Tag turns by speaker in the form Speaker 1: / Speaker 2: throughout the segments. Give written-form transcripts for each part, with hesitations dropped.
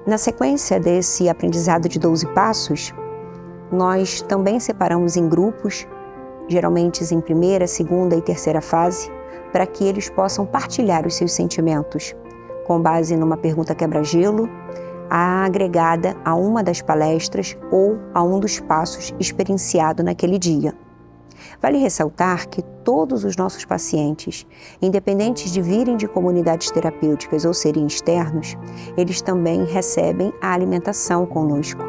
Speaker 1: Na sequência desse aprendizado de 12 passos, nós também separamos em grupos, geralmente em primeira, segunda e terceira fase, para que eles possam partilhar os seus sentimentos, com base numa pergunta quebra-gelo, agregada a uma das palestras ou a um dos passos experienciado naquele dia. Vale ressaltar que todos os nossos pacientes, independentes de virem de comunidades terapêuticas ou serem externos, eles também recebem a alimentação conosco.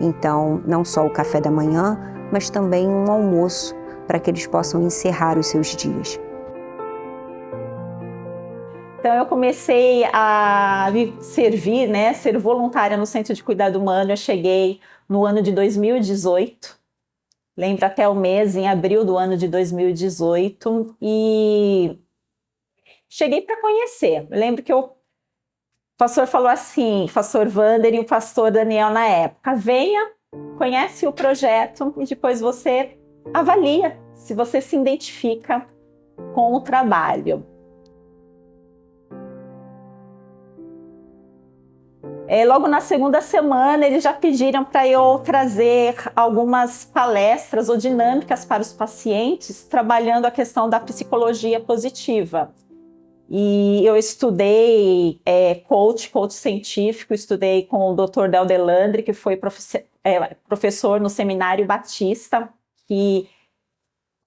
Speaker 1: Então, não só o café da manhã, mas também um almoço, para que eles possam encerrar os seus dias.
Speaker 2: Então, eu comecei a me servir, ser voluntária no Centro de Cuidado Humano. Eu cheguei no ano de 2018, lembro até o mês, em abril do ano de 2018, e cheguei para conhecer. Eu lembro que o pastor falou assim, o pastor Wander e o pastor Daniel na época: venha, conhece o projeto e depois você avalia se você se identifica com o trabalho. Logo na segunda semana, eles já pediram para eu trazer algumas palestras ou dinâmicas para os pacientes, trabalhando a questão da psicologia positiva. E eu estudei coach científico, estudei com o Dr. Del Delandre, que foi professor no Seminário Batista, que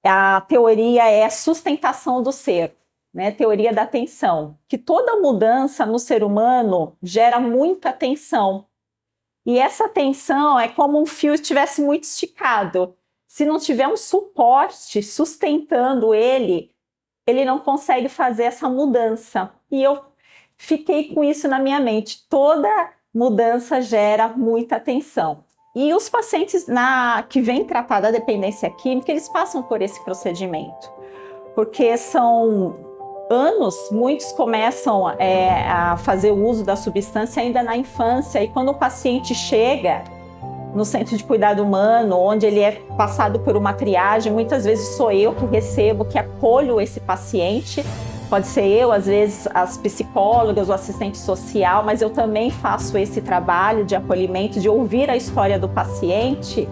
Speaker 2: a teoria é a sustentação do ser. Teoria da tensão, que toda mudança no ser humano gera muita tensão. E essa tensão é como um fio estivesse muito esticado. Se não tiver um suporte sustentando ele não consegue fazer essa mudança. E eu fiquei com isso na minha mente. Toda mudança gera muita tensão. E os pacientes que vêm tratar da dependência química, eles passam por esse procedimento. Porque são anos, muitos começam a fazer o uso da substância ainda na infância, e quando o paciente chega no Centro de Cuidado Humano, onde ele é passado por uma triagem, muitas vezes sou eu que recebo, que acolho esse paciente, pode ser eu, às vezes as psicólogas, o assistente social, mas eu também faço esse trabalho de acolhimento, de ouvir a história do paciente.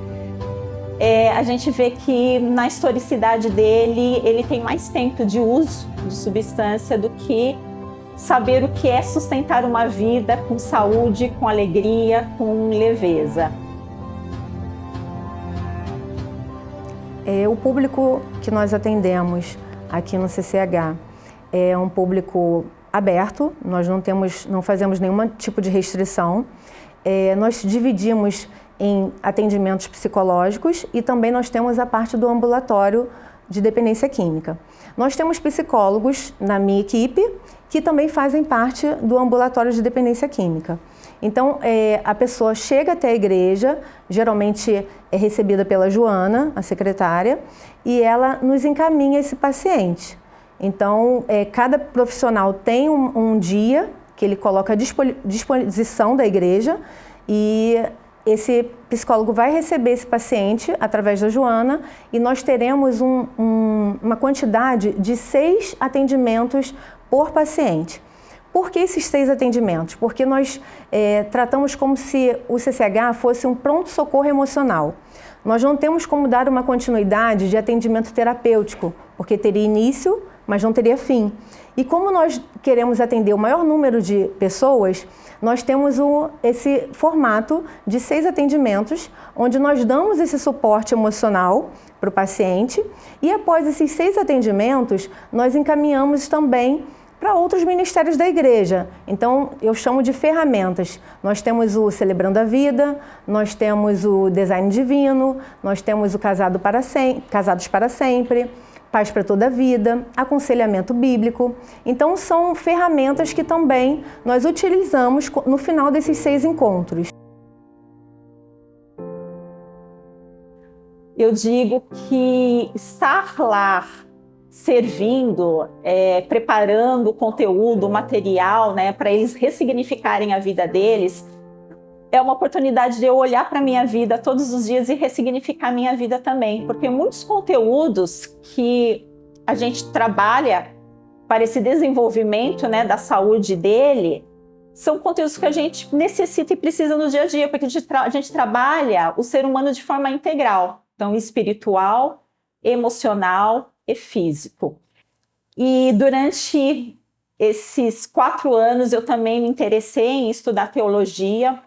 Speaker 2: A gente vê que na historicidade dele, ele tem mais tempo de uso de substância do que saber o que é sustentar uma vida com saúde, com alegria, com leveza.
Speaker 3: O público que nós atendemos aqui no CCH é um público aberto, nós não fazemos nenhum tipo de restrição. Nós dividimos em atendimentos psicológicos e também nós temos a parte do ambulatório de dependência química. Nós temos psicólogos na minha equipe que também fazem parte do ambulatório de dependência química. Então, a pessoa chega até a igreja, geralmente é recebida pela Joana, a secretária, e ela nos encaminha esse paciente. Então, cada profissional tem um dia que ele coloca à disposição da igreja, e esse psicólogo vai receber esse paciente através da Joana, e nós teremos uma quantidade de 6 atendimentos por paciente. Por que esses 6 atendimentos? Porque nós tratamos como se o CCH fosse um pronto-socorro emocional. Nós não temos como dar uma continuidade de atendimento terapêutico, porque teria início, mas não teria fim. E como nós queremos atender o maior número de pessoas, nós temos esse formato de 6 atendimentos, onde nós damos esse suporte emocional para o paciente, e após esses 6 atendimentos, nós encaminhamos também para outros ministérios da igreja. Então, eu chamo de ferramentas. Nós temos o Celebrando a Vida, nós temos o Design Divino, nós temos o Casados para Sempre, Paz para Toda a Vida, Aconselhamento Bíblico. Então, são ferramentas que também nós utilizamos no final desses 6 encontros.
Speaker 2: Eu digo que estar lá servindo, preparando o conteúdo, o material, para eles ressignificarem a vida deles, é uma oportunidade de eu olhar para a minha vida todos os dias e ressignificar a minha vida também. Porque muitos conteúdos que a gente trabalha para esse desenvolvimento, da saúde dele, são conteúdos que a gente necessita e precisa no dia a dia, porque a gente trabalha o ser humano de forma integral, então espiritual, emocional e físico. E durante esses 4 anos eu também me interessei em estudar teologia,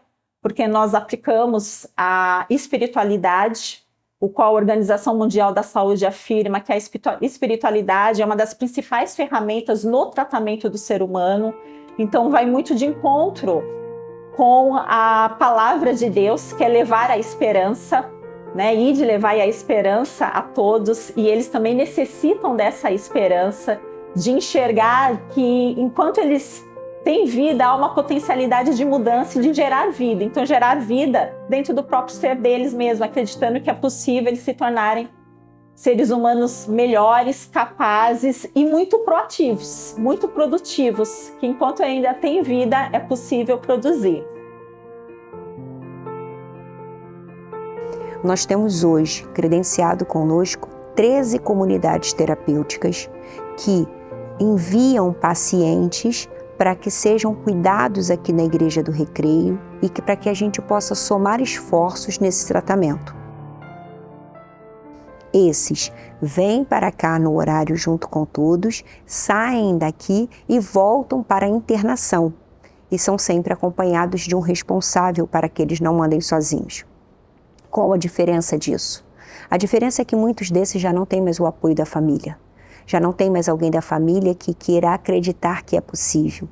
Speaker 2: porque nós aplicamos a espiritualidade, o qual a Organização Mundial da Saúde afirma que a espiritualidade é uma das principais ferramentas no tratamento do ser humano. Então vai muito de encontro com a palavra de Deus, que é levar a esperança, né? E de levar a esperança a todos, e eles também necessitam dessa esperança, de enxergar que enquanto eles têm vida, há uma potencialidade de mudança e de gerar vida. Então gerar vida dentro do próprio ser deles mesmo, acreditando que é possível eles se tornarem seres humanos melhores, capazes e muito proativos, muito produtivos, que enquanto ainda tem vida, é possível produzir.
Speaker 1: Nós temos hoje, credenciado conosco, 13 comunidades terapêuticas que enviam pacientes para que sejam cuidados aqui na Igreja do Recreio e para que a gente possa somar esforços nesse tratamento. Esses vêm para cá no horário junto com todos, saem daqui e voltam para a internação e são sempre acompanhados de um responsável para que eles não andem sozinhos. Qual a diferença disso? A diferença é que muitos desses já não têm mais o apoio da família, já não tem mais alguém da família que queira acreditar que é possível.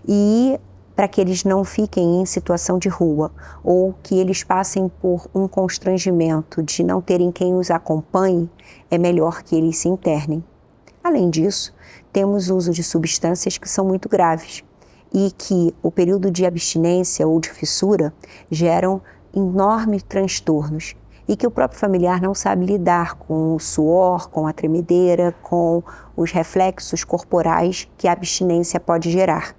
Speaker 1: E para que eles não fiquem em situação de rua ou que eles passem por um constrangimento de não terem quem os acompanhe, é melhor que eles se internem. Além disso, temos uso de substâncias que são muito graves e que o período de abstinência ou de fissura geram enormes transtornos e que o próprio familiar não sabe lidar com o suor, com a tremedeira, com os reflexos corporais que a abstinência pode gerar.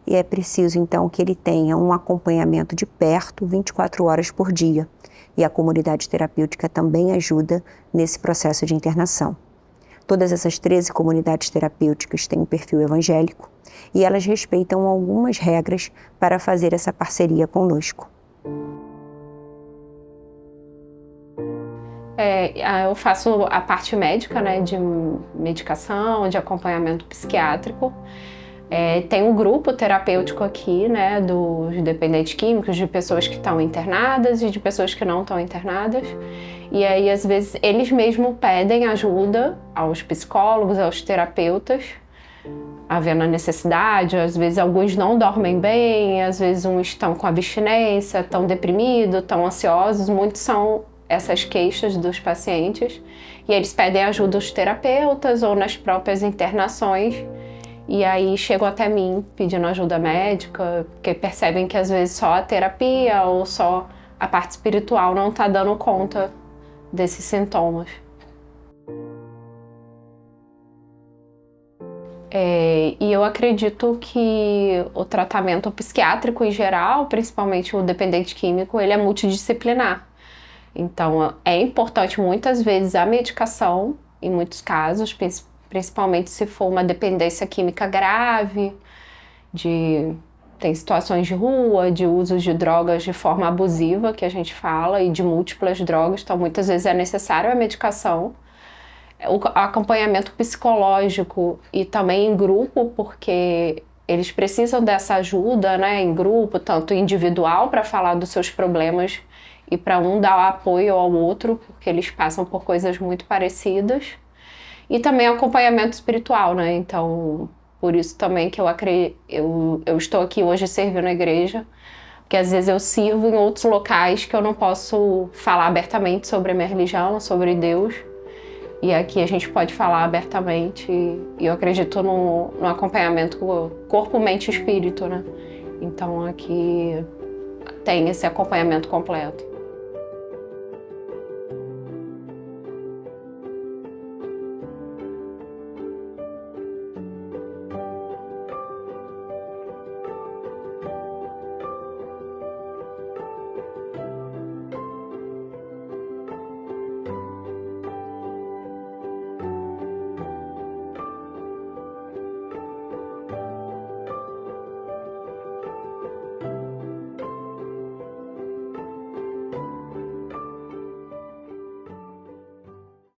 Speaker 1: E é preciso, então, que ele tenha um acompanhamento de perto 24 horas por dia. E a comunidade terapêutica também ajuda nesse processo de internação. Todas essas 13 comunidades terapêuticas têm um perfil evangélico e elas respeitam algumas regras para fazer essa parceria conosco.
Speaker 4: Eu faço a parte médica, né, de medicação, de acompanhamento psiquiátrico. Tem um grupo terapêutico aqui, né, dos dependentes químicos, de pessoas que estão internadas e de pessoas que não estão internadas. E aí, às vezes, eles mesmos pedem ajuda aos psicólogos, aos terapeutas, havendo a necessidade. Às vezes, alguns não dormem bem, às vezes, uns estão com abstinência, estão deprimidos, estão ansiosos. Muitos são essas queixas dos pacientes. E eles pedem ajuda aos terapeutas ou nas próprias internações. E aí chegam até mim pedindo ajuda médica, porque percebem que às vezes só a terapia ou só a parte espiritual não está dando conta desses sintomas. E eu acredito que o tratamento psiquiátrico em geral, principalmente o dependente químico, ele é multidisciplinar. Então é importante muitas vezes a medicação, em muitos casos, principalmente se for uma dependência química grave, tem situações de rua, de uso de drogas de forma abusiva, que a gente fala, e de múltiplas drogas, então muitas vezes é necessário a medicação. O acompanhamento psicológico e também em grupo, porque eles precisam dessa ajuda, né, em grupo, tanto individual para falar dos seus problemas e para um dar apoio ao outro, porque eles passam por coisas muito parecidas. E também acompanhamento espiritual, né? Então, por isso também que eu estou aqui hoje servindo na igreja, porque às vezes eu sirvo em outros locais que eu não posso falar abertamente sobre a minha religião, sobre Deus. E aqui a gente pode falar abertamente, e eu acredito no acompanhamento corpo, mente e espírito, né? Então aqui tem esse acompanhamento completo.